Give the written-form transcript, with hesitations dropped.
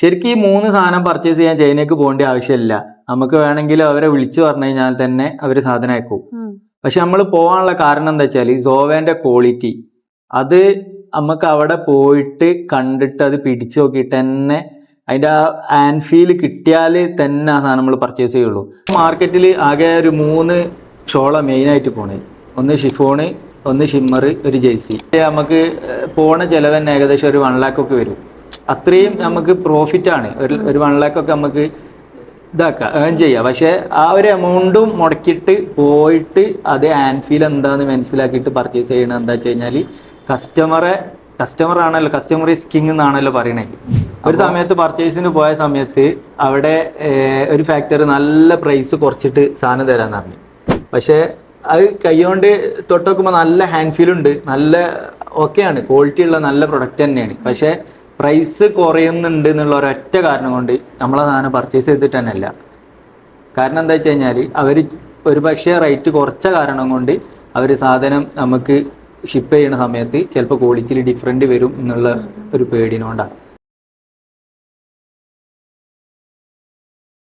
ശരിക്കും ഈ 3 സാധനം പർച്ചേസ് ചെയ്യാൻ ചൈനയ്ക്ക് പോകേണ്ട ആവശ്യമില്ല. നമുക്ക് വേണമെങ്കിൽ അവരെ വിളിച്ചു പറഞ്ഞു കഴിഞ്ഞാൽ തന്നെ അവർ സാധനം അയക്കും. പക്ഷെ നമ്മൾ പോകാനുള്ള കാരണം എന്താ വെച്ചാൽ സോവേന്റെ ക്വാളിറ്റി അത് നമുക്ക് അവിടെ പോയിട്ട് കണ്ടിട്ട് അത് പിടിച്ചു നോക്കിയിട്ട് തന്നെ അതിന്റെ ആ ആൻഡ് ഫീൽ കിട്ടിയാൽ തന്നെ ആ സാധനം നമ്മൾ പർച്ചേസ് ചെയ്യുള്ളൂ. മാർക്കറ്റിൽ ആകെ ഒരു 3 ഷോള മെയിനായിട്ട് പോണേ. ഒന്ന് ഷിഫോണ്, ഒന്ന് ഷിമ്മർ, ഒരു ജെയ്സി. നമുക്ക് പോണ ചിലവ് തന്നെ ഏകദേശം ഒരു 1 lakh ഒക്കെ വരും. അത്രയും നമുക്ക് പ്രോഫിറ്റ് ആണ്. ഒരു 1 lakh ഒക്കെ നമുക്ക് ഏൺ ചെയ്യാം. പക്ഷെ ആ ഒരു എമൗണ്ടും മുടക്കിയിട്ട് പോയിട്ട് അത് ആൻഡ് ഫീൽ എന്താന്ന് മനസ്സിലാക്കിയിട്ട് പർച്ചേസ് ചെയ്യണം. എന്താ വെച്ച് കഴിഞ്ഞാൽ കസ്റ്റമർ ആണല്ലോ, കസ്റ്റമർ ഈസ് കിങ് എന്നാണല്ലോ പറയണേ. ഒരു സമയത്ത് പർച്ചേസിന് പോയ സമയത്ത് അവിടെ ഒരു ഫാക്ടറി നല്ല പ്രൈസ് കുറച്ചിട്ട് സാധനം തരാന്ന് പറഞ്ഞു. പക്ഷെ അത് കൈകൊണ്ട് തൊട്ടുനോക്കുമ്പോൾ നല്ല ഹാൻഡ് ഫീൽ ഉണ്ട്, നല്ല ഓക്കെയാണ്, ക്വാളിറ്റി ഉള്ള നല്ല പ്രൊഡക്റ്റ് തന്നെയാണ്. പക്ഷെ പ്രൈസ് കുറയുന്നുണ്ട് എന്നുള്ള ഒരൊറ്റ കാരണം കൊണ്ട് നമ്മളെ സാധനം പർച്ചേസ് ചെയ്തിട്ട് തന്നെ അല്ല. കാരണം എന്താ വെച്ച് കഴിഞ്ഞാൽ അവർ ഒരു പക്ഷേ റേറ്റ് കുറച്ച കാരണം കൊണ്ട് അവർ സാധനം നമുക്ക് ഷിപ്പ് ചെയ്യുന്ന സമയത്ത് ചിലപ്പോൾ ക്വാളിറ്റിയിൽ ഡിഫറൻറ്റ് വരും എന്നുള്ള ഒരു പേടിനോണ്ടാണ്.